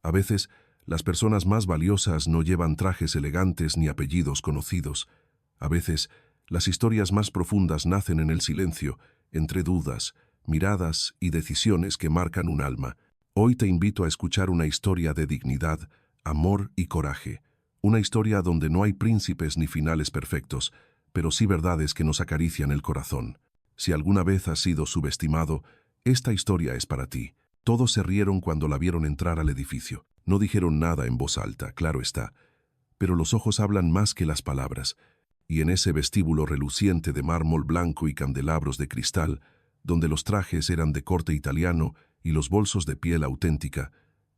A veces, las personas más valiosas no llevan trajes elegantes ni apellidos conocidos. A veces, las historias más profundas nacen en el silencio, entre dudas, miradas y decisiones que marcan un alma. Hoy te invito a escuchar una historia de dignidad, amor y coraje. Una historia donde no hay príncipes ni finales perfectos, pero sí verdades que nos acarician el corazón. Si alguna vez has sido subestimado, esta historia es para ti. Todos se rieron cuando la vieron entrar al edificio. No dijeron nada en voz alta, claro está. Pero los ojos hablan más que las palabras. Y en ese vestíbulo reluciente de mármol blanco y candelabros de cristal, donde los trajes eran de corte italiano y los bolsos de piel auténtica,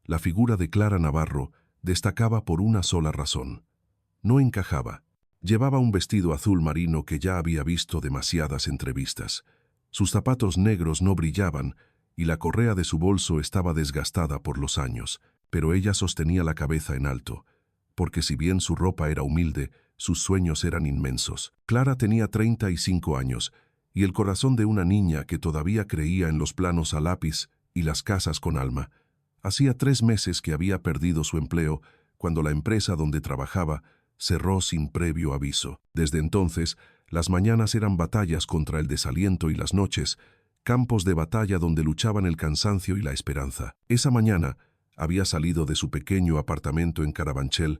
la figura de Clara Navarro destacaba por una sola razón. No encajaba. Llevaba un vestido azul marino que ya había visto demasiadas entrevistas. Sus zapatos negros no brillaban y la correa de su bolso estaba desgastada por los años, pero ella sostenía la cabeza en alto, porque si bien su ropa era humilde, sus sueños eran inmensos. Clara tenía 35 años y el corazón de una niña que todavía creía en los planos a lápiz y las casas con alma. Hacía 3 meses que había perdido su empleo cuando la empresa donde trabajaba cerró sin previo aviso. Desde entonces, las mañanas eran batallas contra el desaliento y las noches, campos de batalla donde luchaban el cansancio y la esperanza. Esa mañana, había salido de su pequeño apartamento en Carabanchel,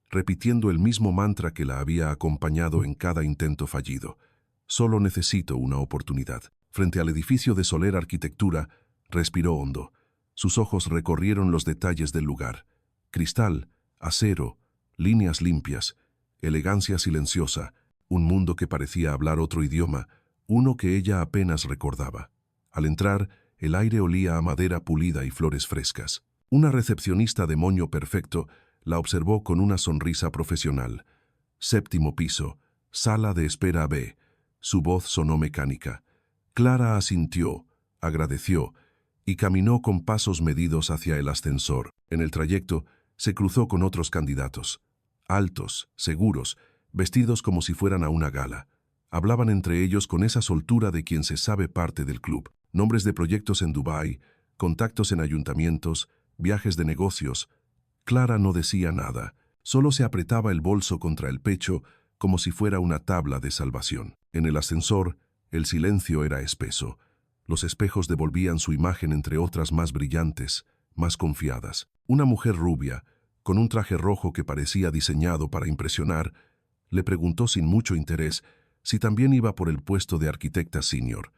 repitiendo el mismo mantra que la había acompañado en cada intento fallido. Solo necesito una oportunidad. Frente al edificio de Soler Arquitectura, respiró hondo. Sus ojos recorrieron los detalles del lugar. Cristal, acero, líneas limpias, elegancia silenciosa, un mundo que parecía hablar otro idioma, uno que ella apenas recordaba. Al entrar, el aire olía a madera pulida y flores frescas. Una recepcionista de moño perfecto la observó con una sonrisa profesional. 7º piso, sala de espera B. Su voz sonó mecánica. Clara asintió, agradeció y caminó con pasos medidos hacia el ascensor. En el trayecto, se cruzó con otros candidatos. Altos, seguros, vestidos como si fueran a una gala. Hablaban entre ellos con esa soltura de quien se sabe parte del club. Nombres de proyectos en Dubái, contactos en ayuntamientos, viajes de negocios. Clara no decía nada, solo se apretaba el bolso contra el pecho como si fuera una tabla de salvación. En el ascensor, el silencio era espeso. Los espejos devolvían su imagen entre otras más brillantes, más confiadas. Una mujer rubia, con un traje rojo que parecía diseñado para impresionar, le preguntó sin mucho interés si también iba por el puesto de arquitecta senior.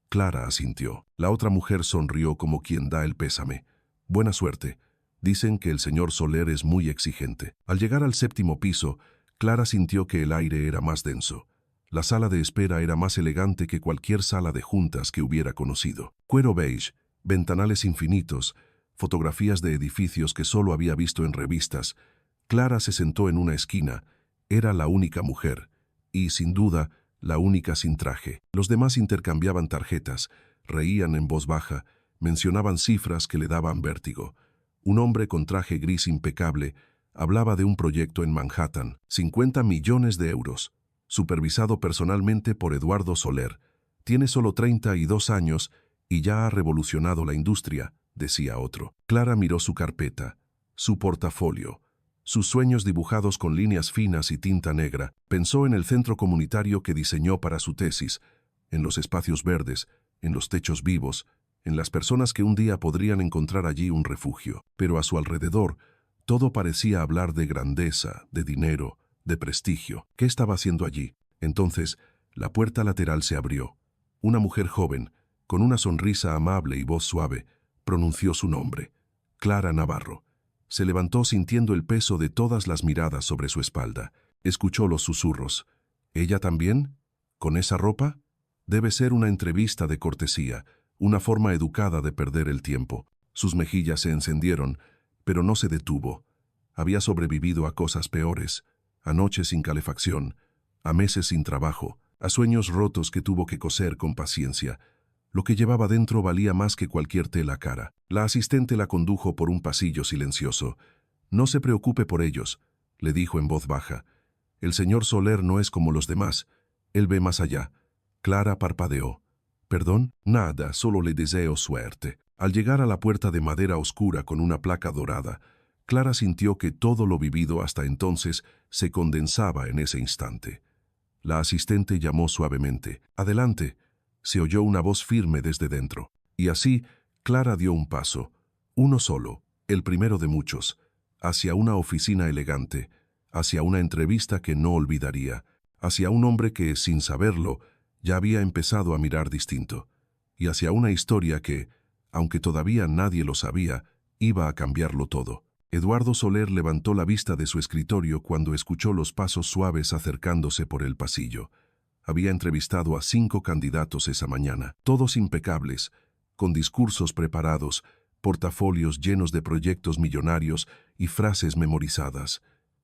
Clara asintió. La otra mujer sonrió como quien da el pésame. Buena suerte. Dicen que el señor Soler es muy exigente. Al llegar al 7º piso, Clara sintió que el aire era más denso. La sala de espera era más elegante que cualquier sala de juntas que hubiera conocido. Cuero beige, ventanales infinitos, fotografías de edificios que solo había visto en revistas. Clara se sentó en una esquina. Era la única mujer, y, sin duda, la única sin traje. Los demás intercambiaban tarjetas, reían en voz baja, mencionaban cifras que le daban vértigo. Un hombre con traje gris impecable hablaba de un proyecto en Manhattan, 50 millones de euros, supervisado personalmente por Eduardo Soler. Tiene solo 32 años y ya ha revolucionado la industria, decía otro. Clara miró su carpeta, su portafolio, sus sueños dibujados con líneas finas y tinta negra. Pensó en el centro comunitario que diseñó para su tesis, en los espacios verdes, en los techos vivos, en las personas que un día podrían encontrar allí un refugio. Pero a su alrededor, todo parecía hablar de grandeza, de dinero, de prestigio. ¿Qué estaba haciendo allí? Entonces, la puerta lateral se abrió. Una mujer joven, con una sonrisa amable y voz suave, pronunció su nombre. Clara Navarro. Se levantó sintiendo el peso de todas las miradas sobre su espalda. Escuchó los susurros. ¿Ella también? ¿Con esa ropa? Debe ser una entrevista de cortesía, una forma educada de perder el tiempo. Sus mejillas se encendieron, pero no se detuvo. Había sobrevivido a cosas peores, a noches sin calefacción, a meses sin trabajo, a sueños rotos que tuvo que coser con paciencia. Lo que llevaba dentro valía más que cualquier tela cara. La asistente la condujo por un pasillo silencioso. «No se preocupe por ellos», le dijo en voz baja. «El señor Soler no es como los demás. Él ve más allá». Clara parpadeó. «¿Perdón? Nada, solo le deseo suerte». Al llegar a la puerta de madera oscura con una placa dorada, Clara sintió que todo lo vivido hasta entonces se condensaba en ese instante. La asistente llamó suavemente. «Adelante», se oyó una voz firme desde dentro. Y así, Clara dio un paso, uno solo, el primero de muchos, hacia una oficina elegante, hacia una entrevista que no olvidaría, hacia un hombre que, sin saberlo, ya había empezado a mirar distinto, y hacia una historia que, aunque todavía nadie lo sabía, iba a cambiarlo todo. Eduardo Soler levantó la vista de su escritorio cuando escuchó los pasos suaves acercándose por el pasillo. Había entrevistado a 5 candidatos esa mañana, todos impecables, con discursos preparados, portafolios llenos de proyectos millonarios y frases memorizadas.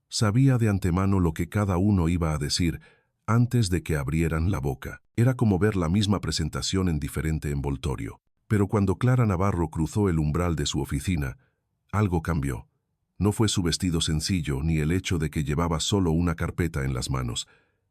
Sabía de antemano lo que cada uno iba a decir antes de que abrieran la boca. Era como ver la misma presentación en diferente envoltorio. Pero cuando Clara Navarro cruzó el umbral de su oficina, algo cambió. No fue su vestido sencillo ni el hecho de que llevaba solo una carpeta en las manos.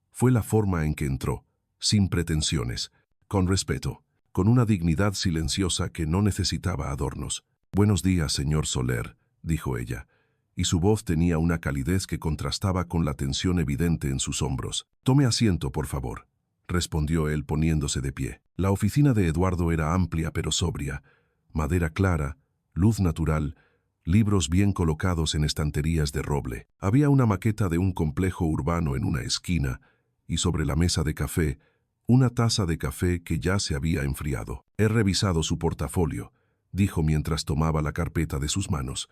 Fue la forma en que entró, sin pretensiones, con respeto, con una dignidad silenciosa que no necesitaba adornos. «Buenos días, señor Soler», dijo ella, y su voz tenía una calidez que contrastaba con la tensión evidente en sus hombros. «Tome asiento, por favor», respondió él poniéndose de pie. La oficina de Eduardo era amplia pero sobria, madera clara, luz natural, libros bien colocados en estanterías de roble. Había una maqueta de un complejo urbano en una esquina, y sobre la mesa de café, una taza de café que ya se había enfriado. «He revisado su portafolio», dijo mientras tomaba la carpeta de sus manos.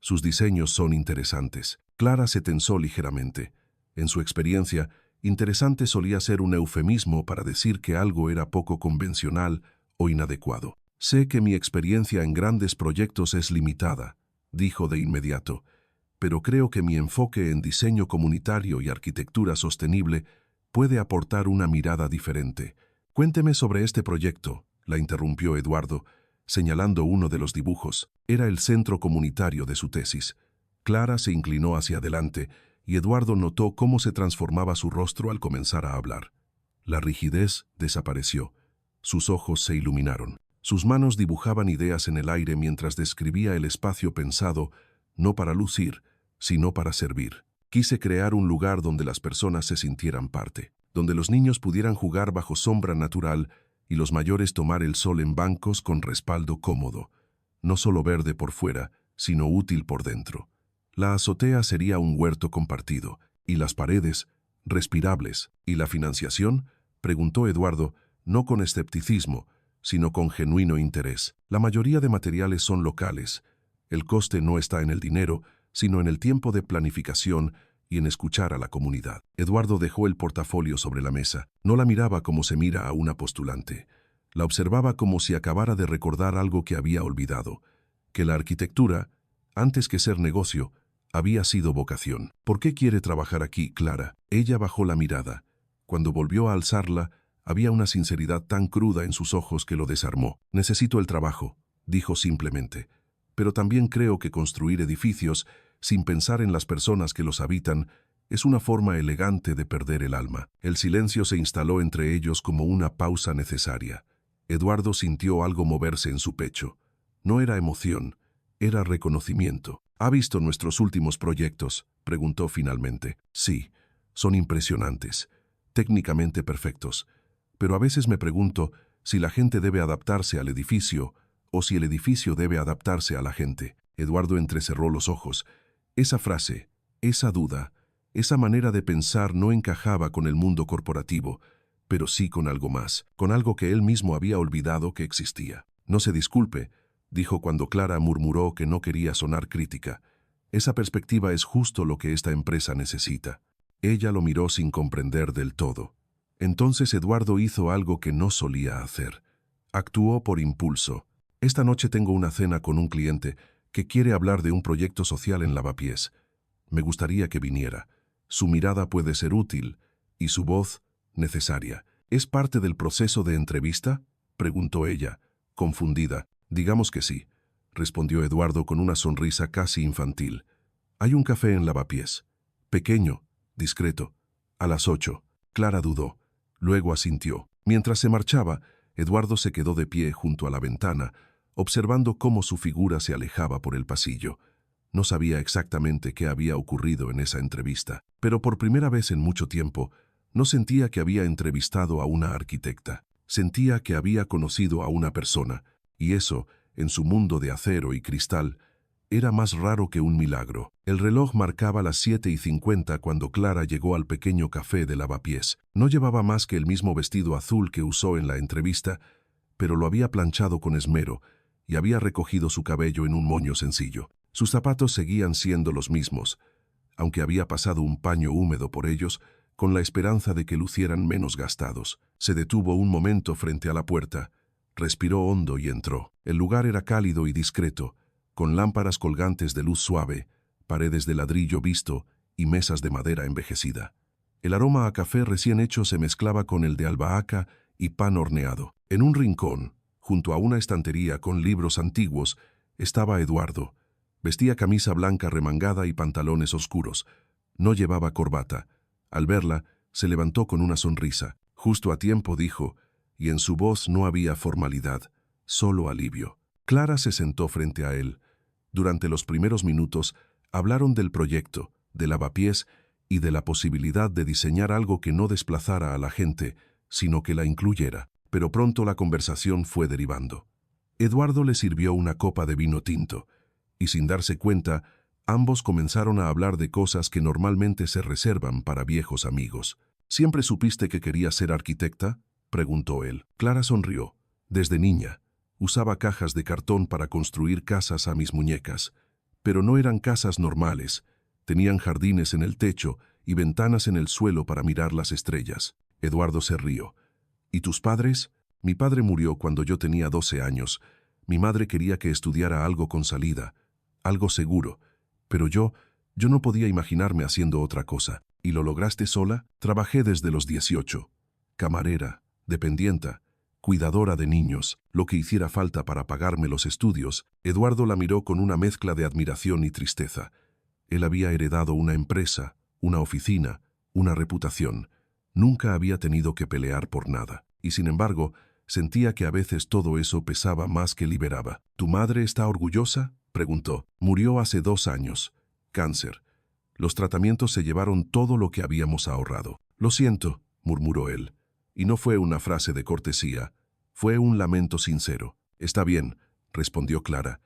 «Sus diseños son interesantes». Clara se tensó ligeramente. En su experiencia, interesante solía ser un eufemismo para decir que algo era poco convencional o inadecuado. «Sé que mi experiencia en grandes proyectos es limitada», dijo de inmediato, «pero creo que mi enfoque en diseño comunitario y arquitectura sostenible puede aportar una mirada diferente». «Cuénteme sobre este proyecto», la interrumpió Eduardo, señalando uno de los dibujos. Era el centro comunitario de su tesis. Clara se inclinó hacia adelante y Eduardo notó cómo se transformaba su rostro al comenzar a hablar. La rigidez desapareció. Sus ojos se iluminaron. Sus manos dibujaban ideas en el aire mientras describía el espacio pensado, no para lucir, sino para servir. «Quise crear un lugar donde las personas se sintieran parte, donde los niños pudieran jugar bajo sombra natural y los mayores tomar el sol en bancos con respaldo cómodo, no solo verde por fuera, sino útil por dentro. La azotea sería un huerto compartido, y las paredes, respirables. ¿Y la financiación?», preguntó Eduardo, no con escepticismo, sino con genuino interés. «La mayoría de materiales son locales. El coste no está en el dinero, sino en el tiempo de planificación y en escuchar a la comunidad». Eduardo dejó el portafolio sobre la mesa. No la miraba como se mira a una postulante. La observaba como si acabara de recordar algo que había olvidado, que la arquitectura, antes que ser negocio, había sido vocación. «¿Por qué quiere trabajar aquí, Clara?». Ella bajó la mirada. Cuando volvió a alzarla, había una sinceridad tan cruda en sus ojos que lo desarmó. «Necesito el trabajo», dijo simplemente. «Pero también creo que construir edificios, sin pensar en las personas que los habitan, es una forma elegante de perder el alma». El silencio se instaló entre ellos como una pausa necesaria. Eduardo sintió algo moverse en su pecho. No era emoción, era reconocimiento. «¿Ha visto nuestros últimos proyectos?», preguntó finalmente. «Sí, son impresionantes, técnicamente perfectos. Pero a veces me pregunto si la gente debe adaptarse al edificio o si el edificio debe adaptarse a la gente». Eduardo entrecerró los ojos. Esa frase, esa duda, esa manera de pensar no encajaba con el mundo corporativo, pero sí con algo más, con algo que él mismo había olvidado que existía. «No se disculpe», dijo cuando Clara murmuró que no quería sonar crítica. «Esa perspectiva es justo lo que esta empresa necesita». Ella lo miró sin comprender del todo. Entonces Eduardo hizo algo que no solía hacer. Actuó por impulso. «Esta noche tengo una cena con un cliente que quiere hablar de un proyecto social en Lavapiés. Me gustaría que viniera. Su mirada puede ser útil y su voz necesaria». «¿Es parte del proceso de entrevista?», preguntó ella, confundida. «Digamos que sí», respondió Eduardo con una sonrisa casi infantil. «Hay un café en Lavapiés. Pequeño, discreto. A las 8. Clara dudó. Luego asintió. Mientras se marchaba, Eduardo se quedó de pie junto a la ventana, observando cómo su figura se alejaba por el pasillo. No sabía exactamente qué había ocurrido en esa entrevista, pero por primera vez en mucho tiempo, no sentía que había entrevistado a una arquitecta. Sentía que había conocido a una persona, y eso, en su mundo de acero y cristal, era más raro que un milagro. El reloj marcaba las 7:50 cuando Clara llegó al pequeño café de Lavapiés. No llevaba más que el mismo vestido azul que usó en la entrevista, pero lo había planchado con esmero y había recogido su cabello en un moño sencillo. Sus zapatos seguían siendo los mismos, aunque había pasado un paño húmedo por ellos, con la esperanza de que lucieran menos gastados. Se detuvo un momento frente a la puerta, respiró hondo y entró. El lugar era cálido y discreto, con lámparas colgantes de luz suave, paredes de ladrillo visto y mesas de madera envejecida. El aroma a café recién hecho se mezclaba con el de albahaca y pan horneado. En un rincón, junto a una estantería con libros antiguos, estaba Eduardo. Vestía camisa blanca remangada y pantalones oscuros. No llevaba corbata. Al verla, se levantó con una sonrisa. Justo a tiempo, dijo, y en su voz no había formalidad, solo alivio. Clara se sentó frente a él. Durante los primeros minutos, hablaron del proyecto, de Lavapiés y de la posibilidad de diseñar algo que no desplazara a la gente, sino que la incluyera. Pero pronto la conversación fue derivando. Eduardo le sirvió una copa de vino tinto, y sin darse cuenta, ambos comenzaron a hablar de cosas que normalmente se reservan para viejos amigos. ¿Siempre supiste que querías ser arquitecta?, preguntó él. Clara sonrió. Desde niña. Usaba cajas de cartón para construir casas a mis muñecas. Pero no eran casas normales. Tenían jardines en el techo y ventanas en el suelo para mirar las estrellas. Eduardo se rió. ¿Y tus padres? Mi padre murió cuando yo tenía 12 años. Mi madre quería que estudiara algo con salida, algo seguro. Pero yo no podía imaginarme haciendo otra cosa. ¿Y lo lograste sola? Trabajé desde los 18. Camarera, dependienta, cuidadora de niños, lo que hiciera falta para pagarme los estudios. Eduardo la miró con una mezcla de admiración y tristeza. Él había heredado una empresa, una oficina, una reputación. Nunca había tenido que pelear por nada. Y sin embargo, sentía que a veces todo eso pesaba más que liberaba. ¿Tu madre está orgullosa?, preguntó. Murió hace 2 años. Cáncer. Los tratamientos se llevaron todo lo que habíamos ahorrado. Lo siento, murmuró él. Y no fue una frase de cortesía, fue un lamento sincero. Está bien, respondió Clara.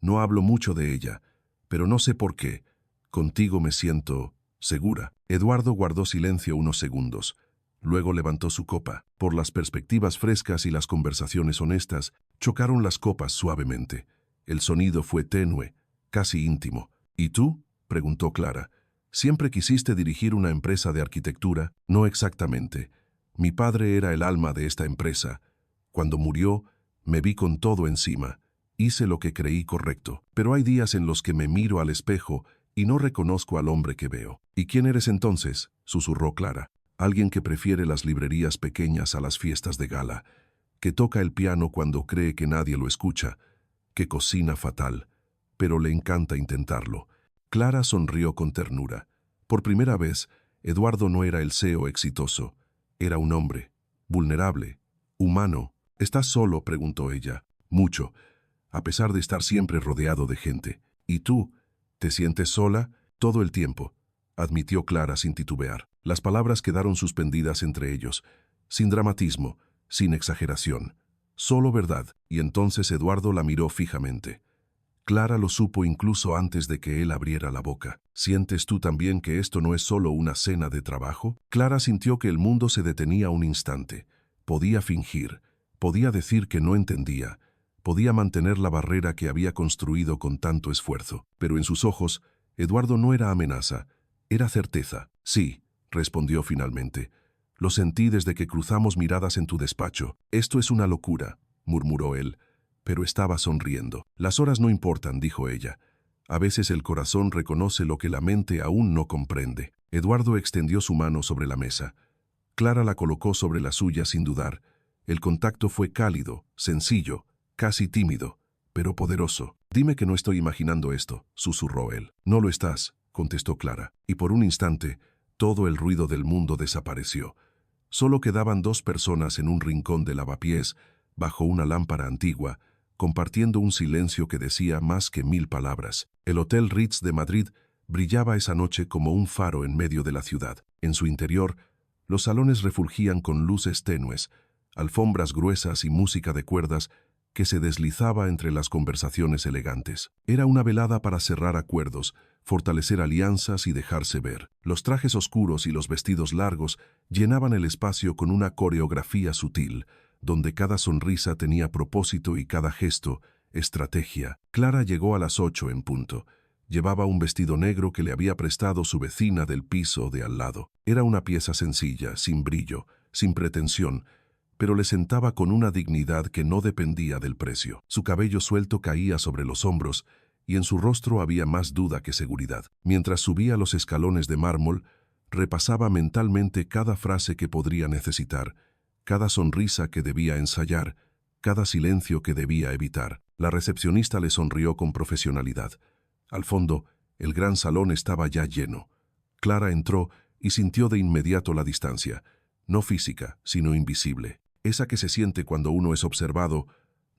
No hablo mucho de ella, pero no sé por qué. Contigo me siento segura. Eduardo guardó silencio unos segundos. Luego levantó su copa. Por las perspectivas frescas y las conversaciones honestas, chocaron las copas suavemente. El sonido fue tenue, casi íntimo. ¿Y tú?, preguntó Clara. ¿Siempre quisiste dirigir una empresa de arquitectura? No exactamente. Mi padre era el alma de esta empresa. Cuando murió, me vi con todo encima. Hice lo que creí correcto. Pero hay días en los que me miro al espejo y no reconozco al hombre que veo. ¿Y quién eres entonces?, susurró Clara. Alguien que prefiere las librerías pequeñas a las fiestas de gala, que toca el piano cuando cree que nadie lo escucha, que cocina fatal, pero le encanta intentarlo. Clara sonrió con ternura. Por primera vez, Eduardo no era el CEO exitoso. Era un hombre, vulnerable, humano. ¿Estás solo?, preguntó ella. Mucho, a pesar de estar siempre rodeado de gente. ¿Y tú? ¿Te sientes sola? Todo el tiempo, admitió Clara sin titubear. Las palabras quedaron suspendidas entre ellos, sin dramatismo, sin exageración. Solo verdad. Y entonces Eduardo la miró fijamente. Clara lo supo incluso antes de que él abriera la boca. ¿Sientes tú también que esto no es solo una cena de trabajo? Clara sintió que el mundo se detenía un instante. Podía fingir, podía decir que no entendía, podía mantener la barrera que había construido con tanto esfuerzo. Pero en sus ojos, Eduardo no era amenaza, era certeza. Sí, respondió finalmente. Lo sentí desde que cruzamos miradas en tu despacho. Esto es una locura, murmuró él, pero estaba sonriendo. Las horas no importan, dijo ella. A veces el corazón reconoce lo que la mente aún no comprende. Eduardo extendió su mano sobre la mesa. Clara la colocó sobre la suya sin dudar. El contacto fue cálido, sencillo, casi tímido, pero poderoso. Dime que no estoy imaginando esto, susurró él. No lo estás, contestó Clara, y por un instante, todo el ruido del mundo desapareció. Solo quedaban 2 personas en un rincón de Lavapiés, bajo una lámpara antigua, compartiendo un silencio que decía más que 1000 palabras. El Hotel Ritz de Madrid brillaba esa noche como un faro en medio de la ciudad. En su interior, los salones refulgían con luces tenues, alfombras gruesas y música de cuerdas que se deslizaba entre las conversaciones elegantes. Era una velada para cerrar acuerdos, fortalecer alianzas y dejarse ver. Los trajes oscuros y los vestidos largos llenaban el espacio con una coreografía sutil, donde cada sonrisa tenía propósito y cada gesto, estrategia. Clara llegó a las 8 en punto. Llevaba un vestido negro que le había prestado su vecina del piso de al lado. Era una pieza sencilla, sin brillo, sin pretensión, pero le sentaba con una dignidad que no dependía del precio. Su cabello suelto caía sobre los hombros y en su rostro había más duda que seguridad. Mientras subía los escalones de mármol, repasaba mentalmente cada frase que podría necesitar, cada sonrisa que debía ensayar, cada silencio que debía evitar. La recepcionista le sonrió con profesionalidad. Al fondo, el gran salón estaba ya lleno. Clara entró y sintió de inmediato la distancia, no física, sino invisible. Esa que se siente cuando uno es observado,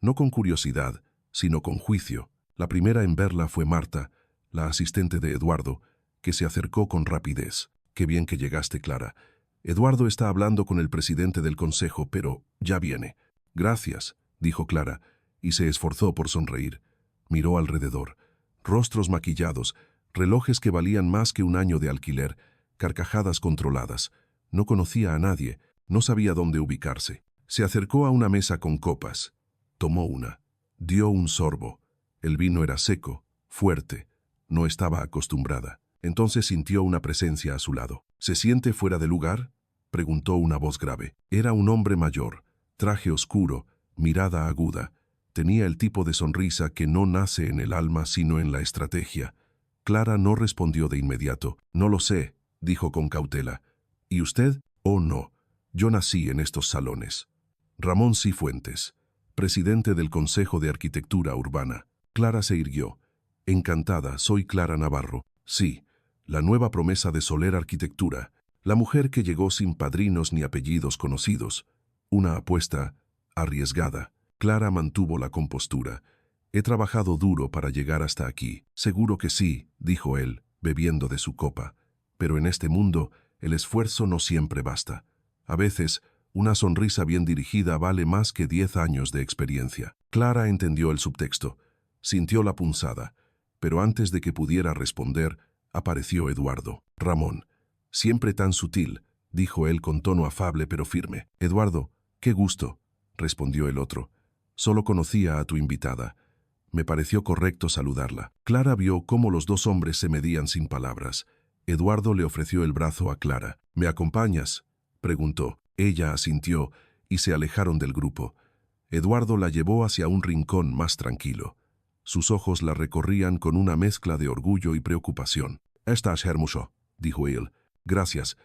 no con curiosidad, sino con juicio. La primera en verla fue Marta, la asistente de Eduardo, que se acercó con rapidez. «Qué bien que llegaste, Clara. Eduardo está hablando con el presidente del consejo, pero ya viene». «Gracias», dijo Clara, y se esforzó por sonreír. Miró alrededor. Rostros maquillados, relojes que valían más que un año de alquiler, carcajadas controladas. No conocía a nadie, no sabía dónde ubicarse. Se acercó a una mesa con copas. Tomó una. Dio un sorbo. El vino era seco, fuerte. No estaba acostumbrada. Entonces sintió una presencia a su lado. «¿Se siente fuera de lugar?», preguntó una voz grave. Era un hombre mayor, traje oscuro, mirada aguda. Tenía el tipo de sonrisa que no nace en el alma sino en la estrategia. Clara no respondió de inmediato. «No lo sé», dijo con cautela. «¿Y usted?» «Oh, no. Yo nací en estos salones». Ramón Cifuentes, presidente del Consejo de Arquitectura Urbana. Clara se irguió. «Encantada, soy Clara Navarro». «Sí, la nueva promesa de Soler Arquitectura, la mujer que llegó sin padrinos ni apellidos conocidos. Una apuesta arriesgada». Clara mantuvo la compostura. «He trabajado duro para llegar hasta aquí». «Seguro que sí», dijo él, bebiendo de su copa. «Pero en este mundo, el esfuerzo no siempre basta. A veces, una sonrisa bien dirigida vale más que 10 años de experiencia». Clara entendió el subtexto. Sintió la punzada, pero antes de que pudiera responder, apareció Eduardo. «Ramón, siempre tan sutil», dijo él con tono afable pero firme. «Eduardo, qué gusto», respondió el otro. «Solo conocía a tu invitada. Me pareció correcto saludarla». Clara vio cómo los dos hombres se medían sin palabras. Eduardo le ofreció el brazo a Clara. «¿Me acompañas?», preguntó. Ella asintió y se alejaron del grupo. Eduardo la llevó hacia un rincón más tranquilo. Sus ojos la recorrían con una mezcla de orgullo y preocupación. «Estás hermoso», dijo él. «Gracias,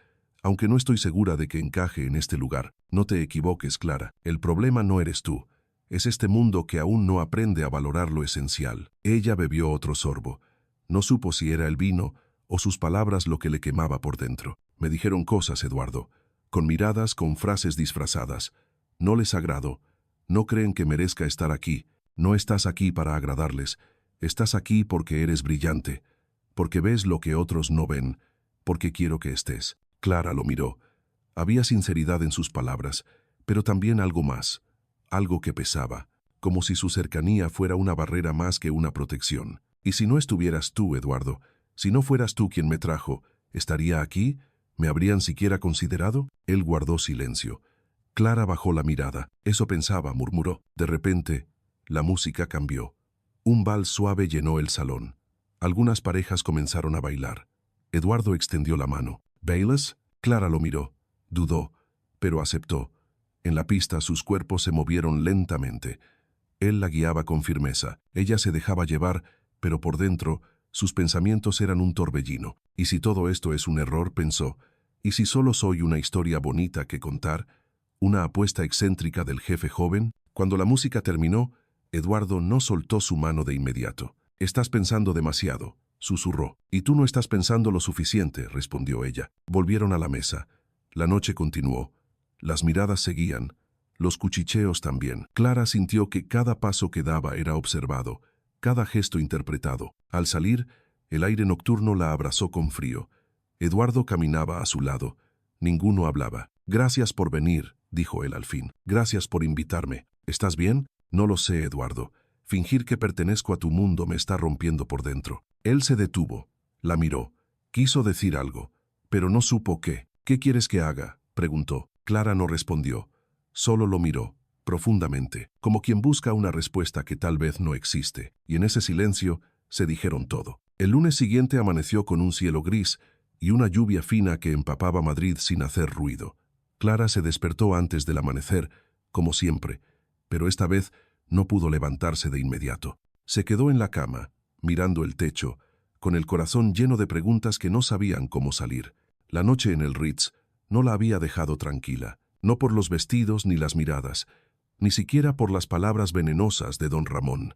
aunque no estoy segura de que encaje en este lugar». «No te equivoques, Clara. El problema no eres tú. Es este mundo que aún no aprende a valorar lo esencial». Ella bebió otro sorbo. No supo si era el vino o sus palabras lo que le quemaba por dentro. «Me dijeron cosas, Eduardo, con miradas, con frases disfrazadas. No les agrado. No creen que merezca estar aquí. No estás aquí para agradarles. Estás aquí porque eres brillante, porque ves lo que otros no ven, porque quiero que estés». Clara lo miró. Había sinceridad en sus palabras, pero también algo más, algo que pesaba, como si su cercanía fuera una barrera más que una protección. «¿Y si no estuvieras tú, Eduardo? Si no fueras tú quien me trajo, ¿estaría aquí? ¿Me habrían siquiera considerado?». Él guardó silencio. Clara bajó la mirada. «Eso pensaba», murmuró. De repente, la música cambió. Un vals suave llenó el salón. Algunas parejas comenzaron a bailar. Eduardo extendió la mano. «¿Bailas?». Clara lo miró. Dudó, pero aceptó. En la pista sus cuerpos se movieron lentamente. Él la guiaba con firmeza. Ella se dejaba llevar, pero por dentro, sus pensamientos eran un torbellino. «¿Y si todo esto es un error?», pensó. «¿Y si solo soy una historia bonita que contar? ¿Una apuesta excéntrica del jefe joven?». Cuando la música terminó, Eduardo no soltó su mano de inmediato. «Estás pensando demasiado», susurró. «Y tú no estás pensando lo suficiente», respondió ella. Volvieron a la mesa. La noche continuó. Las miradas seguían. los cuchicheos también. Clara sintió que cada paso que daba era observado, cada gesto interpretado. Al salir, el aire nocturno la abrazó con frío. Eduardo caminaba a su lado. Ninguno hablaba. «Gracias por venir», dijo él al fin. «Gracias por invitarme. ¿Estás bien?» «No lo sé, Eduardo. Fingir que pertenezco a tu mundo me está rompiendo por dentro». Él se detuvo. La miró. Quiso decir algo, pero no supo qué. «¿Qué quieres que haga?», preguntó. Clara no respondió. Solo lo miró, profundamente, como quien busca una respuesta que tal vez no existe. Y en ese silencio se dijeron todo. El lunes siguiente amaneció con un cielo gris y una lluvia fina que empapaba Madrid sin hacer ruido. Clara se despertó antes del amanecer, como siempre, pero esta vez no pudo levantarse de inmediato. Se quedó en la cama, mirando el techo, con el corazón lleno de preguntas que no sabían cómo salir. La noche en el Ritz no la había dejado tranquila, no por los vestidos ni las miradas, ni siquiera por las palabras venenosas de don Ramón.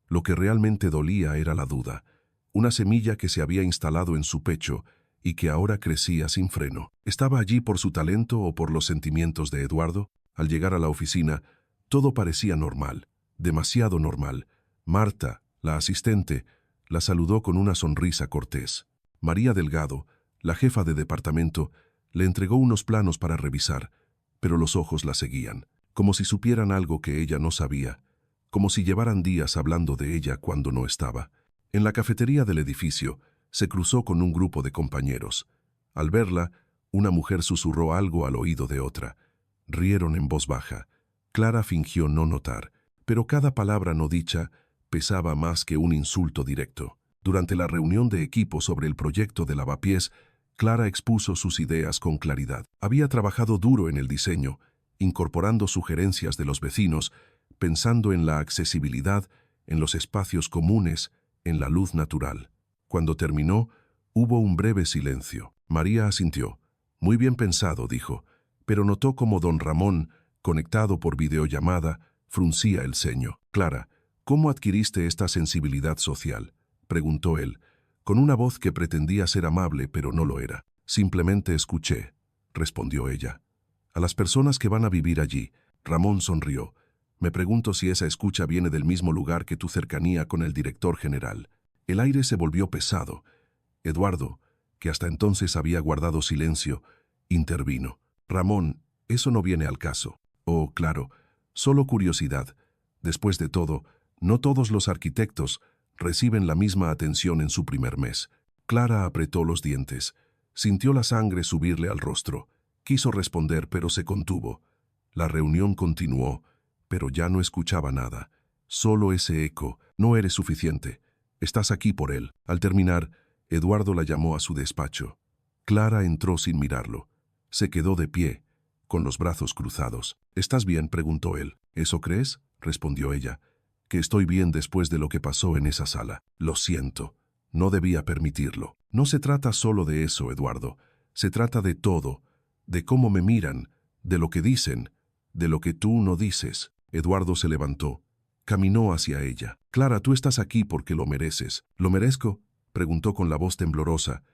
Lo que realmente dolía era la duda, una semilla que se había instalado en su pecho y que ahora crecía sin freno. ¿Estaba allí por su talento o por los sentimientos de Eduardo? Al llegar a la oficina, todo parecía normal, demasiado normal. Marta, la asistente, la saludó con una sonrisa cortés. María Delgado, la jefa de departamento, le entregó unos planos para revisar, pero los ojos la seguían, como si supieran algo que ella no sabía, como si llevaran días hablando de ella cuando no estaba. En la cafetería del edificio, se cruzó con un grupo de compañeros. Al verla, una mujer susurró algo al oído de otra. Rieron en voz baja. Clara fingió no notar, pero cada palabra no dicha pesaba más que un insulto directo. Durante la reunión de equipo sobre el proyecto de lavapiés, Clara expuso sus ideas con claridad. Había trabajado duro en el diseño, incorporando sugerencias de los vecinos, pensando en la accesibilidad, en los espacios comunes, en la luz natural. Cuando terminó, hubo un breve silencio. María asintió. «Muy bien pensado», dijo, pero notó como don Ramón, conectado por videollamada, fruncía el ceño. «Clara, ¿cómo adquiriste esta sensibilidad social?», preguntó él, con una voz que pretendía ser amable, pero no lo era. «Simplemente escuché», respondió ella. «A las personas que van a vivir allí». Ramón sonrió. «Me pregunto si esa escucha viene del mismo lugar que tu cercanía con el director general». El aire se volvió pesado. Eduardo, que hasta entonces había guardado silencio, intervino. «Ramón, eso no viene al caso». «Oh, claro, solo curiosidad. Después de todo, no todos los arquitectos reciben la misma atención en su primer mes». Clara apretó los dientes. Sintió la sangre subirle al rostro. Quiso responder, pero se contuvo. La reunión continuó, pero ya no escuchaba nada. Solo ese eco. «No eres suficiente. Estás aquí por él». Al terminar, Eduardo la llamó a su despacho. Clara entró sin mirarlo. Se quedó de pie, con los brazos cruzados. «¿Estás bien?», preguntó él. «¿Eso crees?», respondió ella. «Que estoy bien después de lo que pasó en esa sala. Lo siento. No debía permitirlo». «No se trata solo de eso, Eduardo. Se trata de todo, de cómo me miran, de lo que dicen, de lo que tú no dices». Eduardo se levantó. Caminó hacia ella. «Clara, tú estás aquí porque lo mereces». «¿Lo merezco?», preguntó con la voz temblorosa.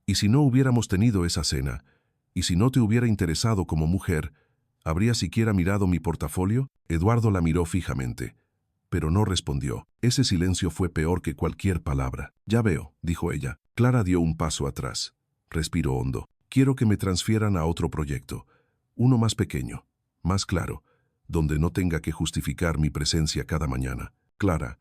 «¿Y si no hubiéramos tenido esa cena? ¿Y si no te hubiera interesado como mujer? ¿Habrías siquiera mirado mi portafolio?». Eduardo la miró fijamente, pero no respondió. Ese silencio fue peor que cualquier palabra. «Ya veo», dijo ella. Clara dio un paso atrás. Respiró hondo. «Quiero que me transfieran a otro proyecto, uno más pequeño, más claro, donde no tenga que justificar mi presencia cada mañana». «Clara,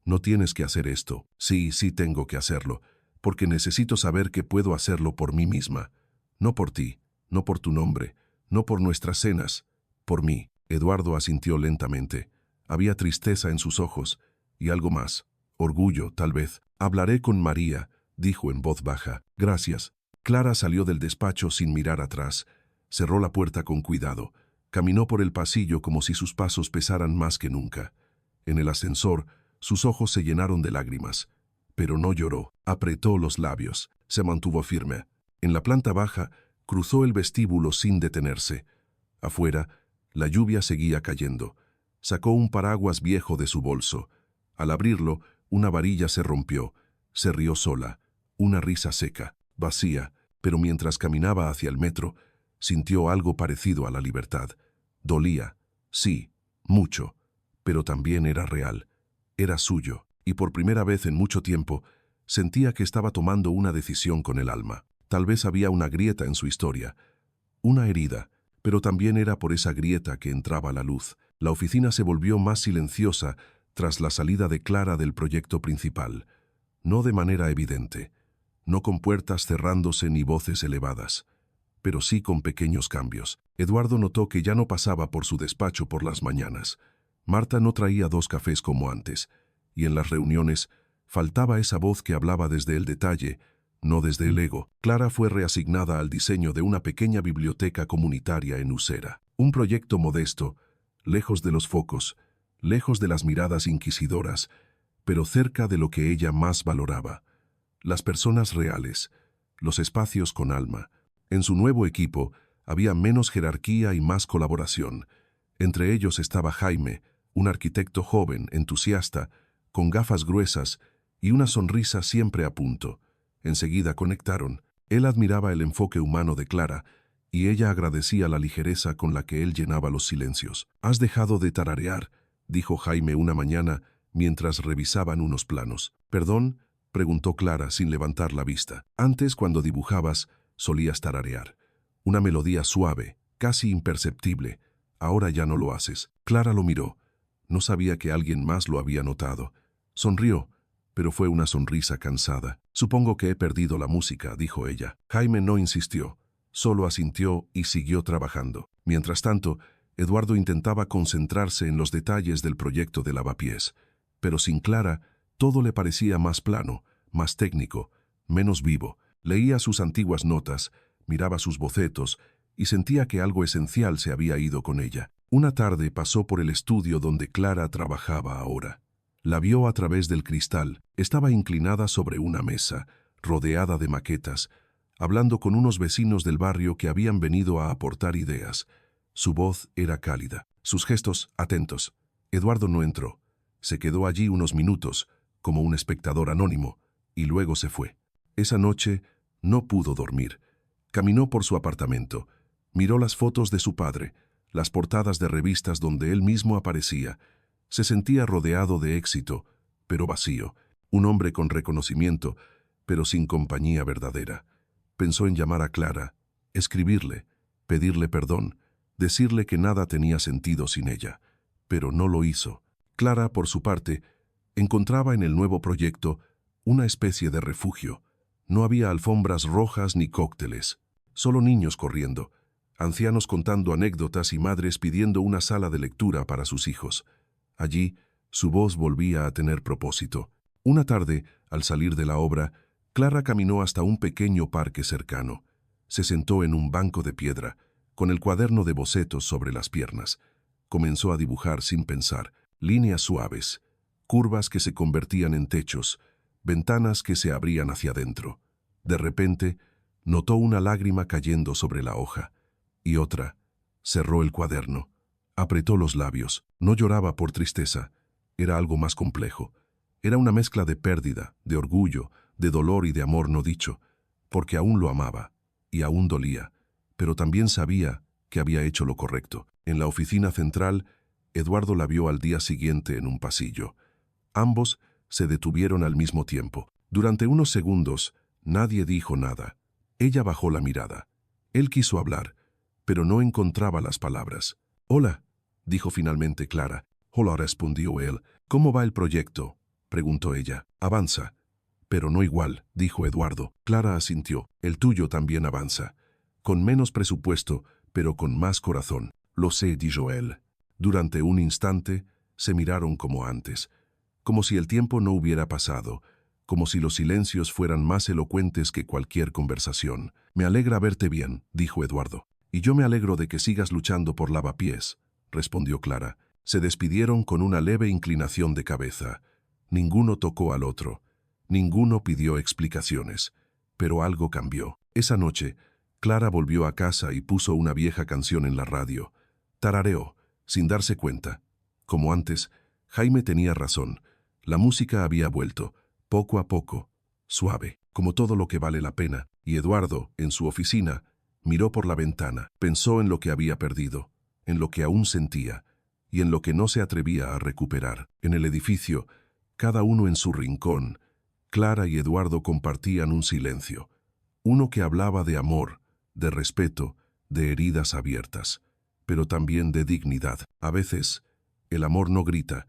no tienes que hacer esto». «Sí, sí tengo que hacerlo, porque necesito saber que puedo hacerlo por mí misma. No por ti, no por tu nombre, no por nuestras cenas, por mí». Eduardo asintió lentamente. Había tristeza en sus ojos, y algo más. Orgullo, tal vez. «Hablaré con María», dijo en voz baja. «Gracias». Clara salió del despacho sin mirar atrás. Cerró la puerta con cuidado. Caminó por el pasillo como si sus pasos pesaran más que nunca. En el ascensor, sus ojos se llenaron de lágrimas. Pero no lloró. Apretó los labios. Se mantuvo firme. En la planta baja, cruzó el vestíbulo sin detenerse. Afuera, la lluvia seguía cayendo. Sacó un paraguas viejo de su bolso. Al abrirlo, una varilla se rompió. Se rió sola. Una risa seca, vacía, pero mientras caminaba hacia el metro, sintió algo parecido a la libertad. Dolía, Sí, mucho, pero también era real. Era suyo, y por primera vez en mucho tiempo sentía que estaba tomando una decisión con el alma. Tal vez había una grieta en su historia, una herida, pero también era por esa grieta que entraba la luz. La oficina se volvió más silenciosa tras la salida de Clara del proyecto principal, no de manera evidente, no con puertas cerrándose ni voces elevadas, pero sí con pequeños cambios. Eduardo notó que ya no pasaba por su despacho por las mañanas. Marta no traía 2 cafés como antes, y en las reuniones faltaba esa voz que hablaba desde el detalle, no desde el ego. Clara fue reasignada al diseño de una pequeña biblioteca comunitaria en Usera. Un proyecto modesto, lejos de los focos, lejos de las miradas inquisidoras, pero cerca de lo que ella más valoraba: las personas reales, los espacios con alma. En su nuevo equipo había menos jerarquía y más colaboración. Entre ellos estaba Jaime, un arquitecto joven, entusiasta, con gafas gruesas y una sonrisa siempre a punto. Enseguida conectaron. Él admiraba el enfoque humano de Clara y ella agradecía la ligereza con la que él llenaba los silencios. «Has dejado de tararear», dijo Jaime una mañana mientras revisaban unos planos. «¿Perdón?», preguntó Clara sin levantar la vista. «Antes, cuando dibujabas, solías tararear. Una melodía suave, casi imperceptible. Ahora ya no lo haces». Clara lo miró. No sabía que alguien más lo había notado. Sonrió, pero fue una sonrisa cansada. «Supongo que he perdido la música», dijo ella. Jaime no insistió, solo asintió y siguió trabajando. Mientras tanto, Eduardo intentaba concentrarse en los detalles del proyecto de lavapiés, pero sin Clara, todo le parecía más plano, más técnico, menos vivo. Leía sus antiguas notas, miraba sus bocetos y sentía que algo esencial se había ido con ella. Una tarde pasó por el estudio donde Clara trabajaba ahora. La vio a través del cristal. Estaba inclinada sobre una mesa, rodeada de maquetas, hablando con unos vecinos del barrio que habían venido a aportar ideas. Su voz era cálida, sus gestos atentos. Eduardo no entró. Se quedó allí unos minutos, como un espectador anónimo, y luego se fue. Esa noche no pudo dormir. Caminó por su apartamento, miró las fotos de su padre, las portadas de revistas donde él mismo aparecía. Se sentía rodeado de éxito, pero vacío. Un hombre con reconocimiento, pero sin compañía verdadera. Pensó en llamar a Clara, escribirle, pedirle perdón, decirle que nada tenía sentido sin ella, pero no lo hizo. Clara, por su parte, encontraba en el nuevo proyecto una especie de refugio. No había alfombras rojas ni cócteles, solo niños corriendo, ancianos contando anécdotas y madres pidiendo una sala de lectura para sus hijos. Allí, su voz volvía a tener propósito. Una tarde, al salir de la obra, Clara caminó hasta un pequeño parque cercano. Se sentó en un banco de piedra, con el cuaderno de bocetos sobre las piernas. Comenzó a dibujar sin pensar, líneas suaves, curvas que se convertían en techos, ventanas que se abrían hacia adentro. De repente, notó una lágrima cayendo sobre la hoja, y otra. Cerró el cuaderno. Apretó los labios. No lloraba por tristeza. Era algo más complejo. Era una mezcla de pérdida, de orgullo, de dolor y de amor no dicho, porque aún lo amaba, y aún dolía, pero también sabía que había hecho lo correcto. En la oficina central, Eduardo la vio al día siguiente en un pasillo. Ambos se detuvieron al mismo tiempo. Durante unos segundos, nadie dijo nada. Ella bajó la mirada. Él quiso hablar, pero no encontraba las palabras. «Hola», dijo finalmente Clara. «Hola», respondió él. «¿Cómo va el proyecto?», preguntó ella. «Avanza». «Pero no igual», dijo Eduardo. Clara asintió. «El tuyo también avanza. Con menos presupuesto, pero con más corazón». «Lo sé», dijo él. Durante un instante, se miraron como antes, como si el tiempo no hubiera pasado, como si los silencios fueran más elocuentes que cualquier conversación. «Me alegra verte bien», dijo Eduardo. «Y yo me alegro de que sigas luchando por lavapiés», respondió Clara. Se despidieron con una leve inclinación de cabeza. Ninguno tocó al otro. Ninguno pidió explicaciones. Pero algo cambió. Esa noche, Clara volvió a casa y puso una vieja canción en la radio. Tarareó, sin darse cuenta. Como antes, Jaime tenía razón. La música había vuelto, poco a poco, suave, como todo lo que vale la pena, y Eduardo, en su oficina, miró por la ventana, pensó en lo que había perdido, en lo que aún sentía, y en lo que no se atrevía a recuperar. En el edificio, cada uno en su rincón, Clara y Eduardo compartían un silencio. Uno que hablaba de amor, de respeto, de heridas abiertas, pero también de dignidad. A veces, el amor no grita,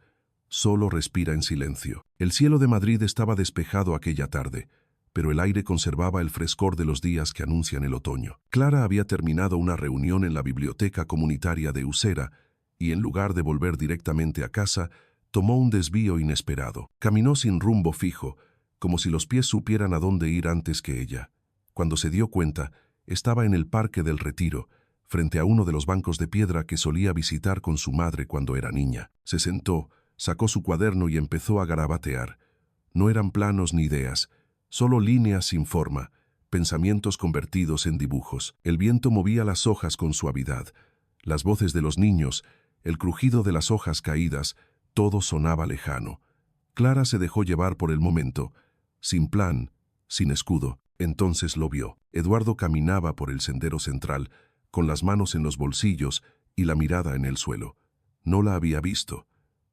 solo respira en silencio. El cielo de Madrid estaba despejado aquella tarde, pero el aire conservaba el frescor de los días que anuncian el otoño. Clara había terminado una reunión en la biblioteca comunitaria de Usera y, en lugar de volver directamente a casa, tomó un desvío inesperado. Caminó sin rumbo fijo, como si los pies supieran a dónde ir antes que ella. Cuando se dio cuenta, estaba en el Parque del Retiro, frente a uno de los bancos de piedra que solía visitar con su madre cuando era niña. Se sentó, sacó su cuaderno y empezó a garabatear. No eran planos ni ideas, solo líneas sin forma, pensamientos convertidos en dibujos. El viento movía las hojas con suavidad. Las voces de los niños, el crujido de las hojas caídas, todo sonaba lejano. Clara se dejó llevar por el momento, sin plan, sin escudo. Entonces lo vio. Eduardo caminaba por el sendero central, con las manos en los bolsillos y la mirada en el suelo. No la había visto.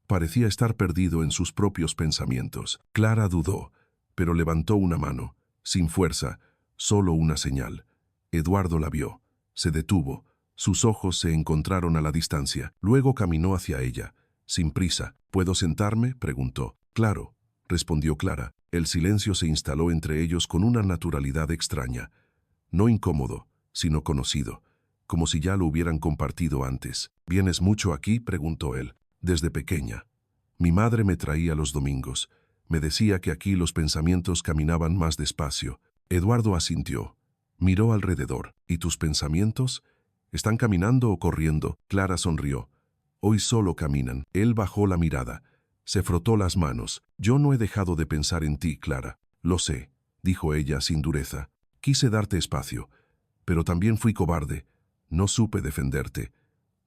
Parecía estar perdido en sus propios pensamientos. Clara dudó, pero levantó una mano, sin fuerza, solo una señal. Eduardo la vio. Se detuvo. Sus ojos se encontraron a la distancia. Luego caminó hacia ella, sin prisa. ¿Puedo sentarme?, preguntó. Claro, respondió Clara. El silencio se instaló entre ellos con una naturalidad extraña. No incómodo, sino conocido, como si ya lo hubieran compartido antes. ¿Vienes mucho aquí?, preguntó él. Desde pequeña. Mi madre me traía los domingos. Me decía que aquí los pensamientos caminaban más despacio. Eduardo asintió. Miró alrededor. ¿Y tus pensamientos? ¿Están caminando o corriendo? Clara sonrió. Hoy solo caminan. Él bajó la mirada. Se frotó las manos. Yo no he dejado de pensar en ti, Clara. Lo sé, dijo ella sin dureza. Quise darte espacio, pero también fui cobarde. No supe defenderte.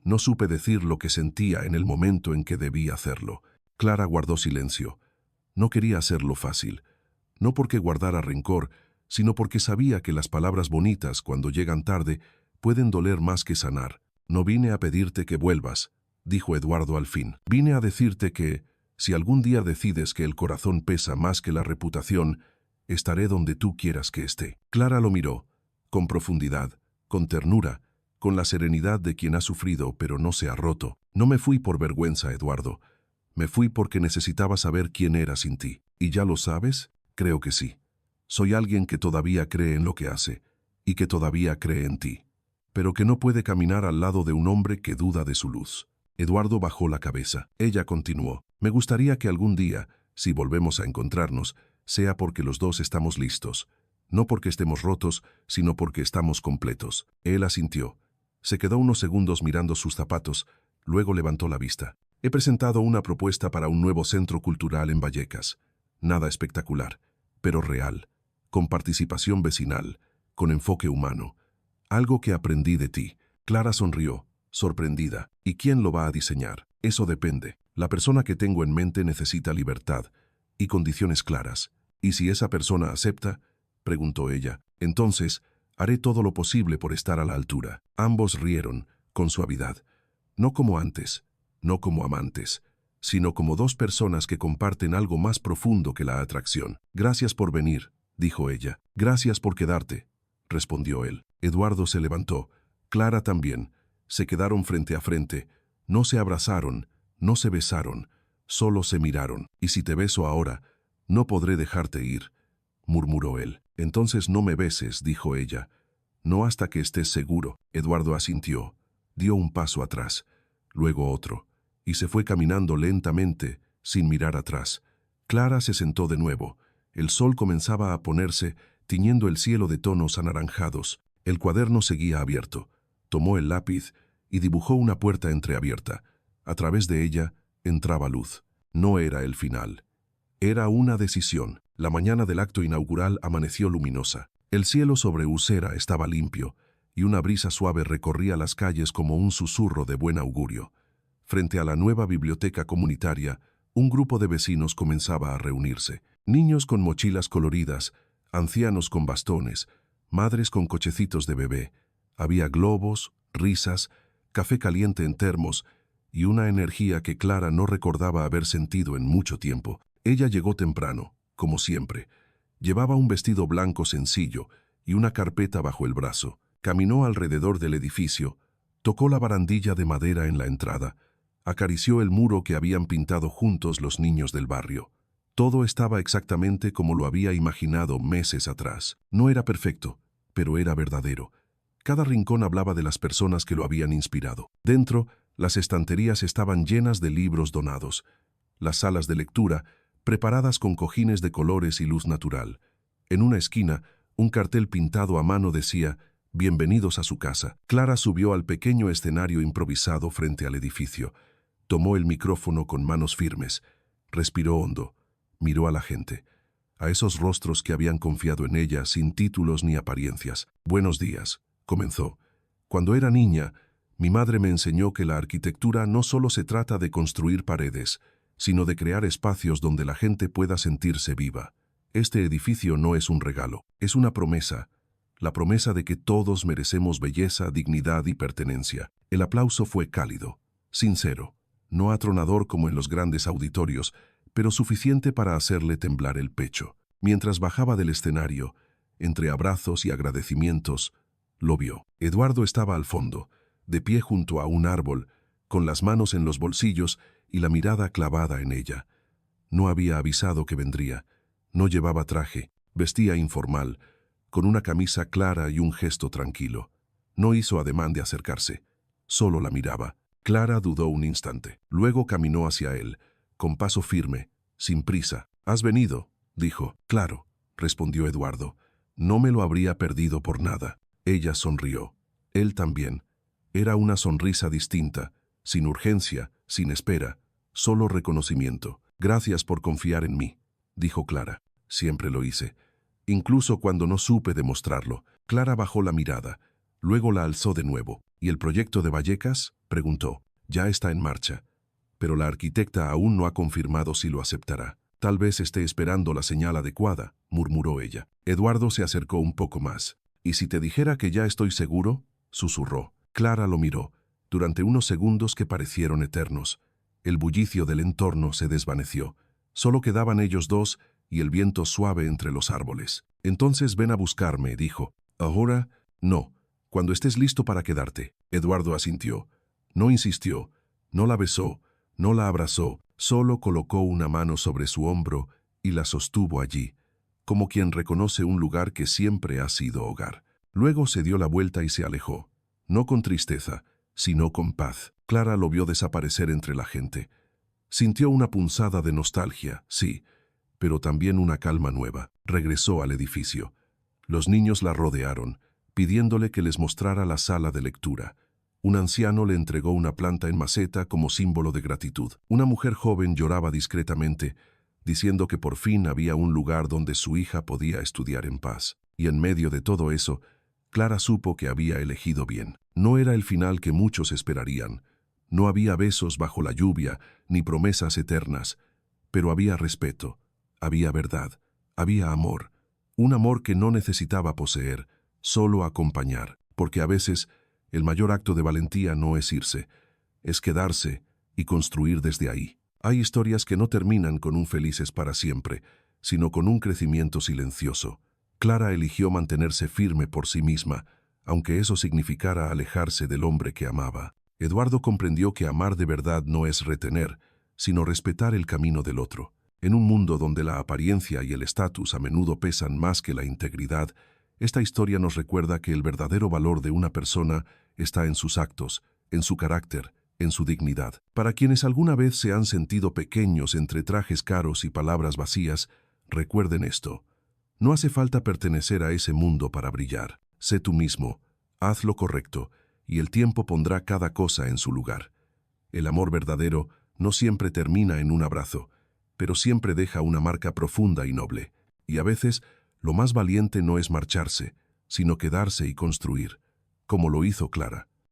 No supe decir lo que sentía en el momento en que debí hacerlo. Clara guardó silencio. No quería hacerlo fácil. No porque guardara rencor, sino porque sabía que las palabras bonitas, cuando llegan tarde, pueden doler más que sanar. No vine a pedirte que vuelvas, dijo Eduardo al fin. Vine a decirte que, si algún día decides que el corazón pesa más que la reputación, estaré donde tú quieras que esté. Clara lo miró, con profundidad, con ternura, con la serenidad de quien ha sufrido pero no se ha roto. No me fui por vergüenza, Eduardo. Me fui porque necesitaba saber quién era sin ti. ¿Y ya lo sabes? Creo que sí. Soy alguien que todavía cree en lo que hace, y que todavía cree en ti, pero que no puede caminar al lado de un hombre que duda de su luz. Eduardo bajó la cabeza. Ella continuó. Me gustaría que algún día, si volvemos a encontrarnos, sea porque los dos estamos listos. No porque estemos rotos, sino porque estamos completos. Él asintió. Se quedó unos segundos mirando sus zapatos, luego levantó la vista. He presentado una propuesta para un nuevo centro cultural en Vallecas. Nada espectacular, pero real, con participación vecinal, con enfoque humano. Algo que aprendí de ti. Clara sonrió, sorprendida. ¿Y quién lo va a diseñar? Eso depende. La persona que tengo en mente necesita libertad y condiciones claras. ¿Y si esa persona acepta?, preguntó ella. Entonces, haré todo lo posible por estar a la altura. Ambos rieron, con suavidad. No como antes, no como amantes, sino como dos personas que comparten algo más profundo que la atracción. Gracias por venir, dijo ella. Gracias por quedarte, respondió él. Eduardo se levantó. Clara también. Se quedaron frente a frente. No se abrazaron, no se besaron, solo se miraron. Y si te beso ahora, no podré dejarte ir, murmuró él. Entonces no me beses, dijo ella. No hasta que estés seguro. Eduardo asintió. Dio un paso atrás, luego otro, y se fue caminando lentamente, sin mirar atrás. Clara se sentó de nuevo. El sol comenzaba a ponerse, tiñendo el cielo de tonos anaranjados. El cuaderno seguía abierto. Tomó el lápiz y dibujó una puerta entreabierta. A través de ella entraba luz. No era el final. Era una decisión. La mañana del acto inaugural amaneció luminosa. El cielo sobre Usera estaba limpio, y una brisa suave recorría las calles como un susurro de buen augurio. Frente a la nueva biblioteca comunitaria, un grupo de vecinos comenzaba a reunirse. Niños con mochilas coloridas, ancianos con bastones, madres con cochecitos de bebé. Había globos, risas, café caliente en termos, y una energía que Clara no recordaba haber sentido en mucho tiempo. Ella llegó temprano, como siempre. Llevaba un vestido blanco sencillo y una carpeta bajo el brazo. Caminó alrededor del edificio, tocó la barandilla de madera en la entrada, acarició el muro que habían pintado juntos los niños del barrio. Todo estaba exactamente como lo había imaginado meses atrás. No era perfecto, pero era verdadero. Cada rincón hablaba de las personas que lo habían inspirado. Dentro, las estanterías estaban llenas de libros donados. Las salas de lectura, preparadas con cojines de colores y luz natural. En una esquina, un cartel pintado a mano decía: «Bienvenidos a su casa». Clara subió al pequeño escenario improvisado frente al edificio. Tomó el micrófono con manos firmes. Respiró hondo. Miró a la gente, a esos rostros que habían confiado en ella sin títulos ni apariencias. «Buenos días», comenzó. «Cuando era niña, mi madre me enseñó que la arquitectura no solo se trata de construir paredes, sino de crear espacios donde la gente pueda sentirse viva. Este edificio no es un regalo, es una promesa, la promesa de que todos merecemos belleza, dignidad y pertenencia». El aplauso fue cálido, sincero, no atronador como en los grandes auditorios, pero suficiente para hacerle temblar el pecho. Mientras bajaba del escenario, entre abrazos y agradecimientos, lo vio. Eduardo estaba al fondo, de pie junto a un árbol, con las manos en los bolsillos y la mirada clavada en ella. No había avisado que vendría. No llevaba traje, vestía informal, con una camisa clara y un gesto tranquilo. No hizo ademán de acercarse, solo la miraba. Clara dudó un instante. Luego caminó hacia él, con paso firme, sin prisa. «¿Has venido?», dijo. «Claro», respondió Eduardo. «No me lo habría perdido por nada». Ella sonrió. Él también. Era una sonrisa distinta, sin urgencia, sin espera, solo reconocimiento. «Gracias por confiar en mí», dijo Clara. «Siempre lo hice, incluso cuando no supe demostrarlo». Clara bajó la mirada, luego la alzó de nuevo. «¿Y el proyecto de Vallecas?», preguntó. «Ya está en marcha, pero la arquitecta aún no ha confirmado si lo aceptará. Tal vez esté esperando la señal adecuada», murmuró ella. Eduardo se acercó un poco más. «¿Y si te dijera que ya estoy seguro?», susurró. Clara lo miró, durante unos segundos que parecieron eternos. El bullicio del entorno se desvaneció. Solo quedaban ellos dos y el viento suave entre los árboles. «Entonces ven a buscarme», dijo. «¿Ahora?» «No, cuando estés listo para quedarte». Eduardo asintió. No insistió, no la besó, no la abrazó, solo colocó una mano sobre su hombro y la sostuvo allí, como quien reconoce un lugar que siempre ha sido hogar. Luego se dio la vuelta y se alejó, no con tristeza, sino con paz. Clara lo vio desaparecer entre la gente. Sintió una punzada de nostalgia, sí, pero también una calma nueva. Regresó al edificio. Los niños la rodearon, pidiéndole que les mostrara la sala de lectura. Un anciano le entregó una planta en maceta como símbolo de gratitud. Una mujer joven lloraba discretamente, diciendo que por fin había un lugar donde su hija podía estudiar en paz. Y en medio de todo eso, Clara supo que había elegido bien. No era el final que muchos esperarían. No había besos bajo la lluvia, ni promesas eternas, pero había respeto, había verdad, había amor. Un amor que no necesitaba poseer, solo acompañar, porque a veces el mayor acto de valentía no es irse, es quedarse y construir desde ahí. Hay historias que no terminan con un felices para siempre, sino con un crecimiento silencioso. Clara eligió mantenerse firme por sí misma, aunque eso significara alejarse del hombre que amaba. Eduardo comprendió que amar de verdad no es retener, sino respetar el camino del otro. En un mundo donde la apariencia y el estatus a menudo pesan más que la integridad, esta historia nos recuerda que el verdadero valor de una persona está en sus actos, en su carácter, en su dignidad. Para quienes alguna vez se han sentido pequeños entre trajes caros y palabras vacías, recuerden esto. No hace falta pertenecer a ese mundo para brillar. Sé tú mismo, haz lo correcto, y el tiempo pondrá cada cosa en su lugar. El amor verdadero no siempre termina en un abrazo, pero siempre deja una marca profunda y noble. Y a veces, lo más valiente no es marcharse, sino quedarse y construir, como lo hizo Clara.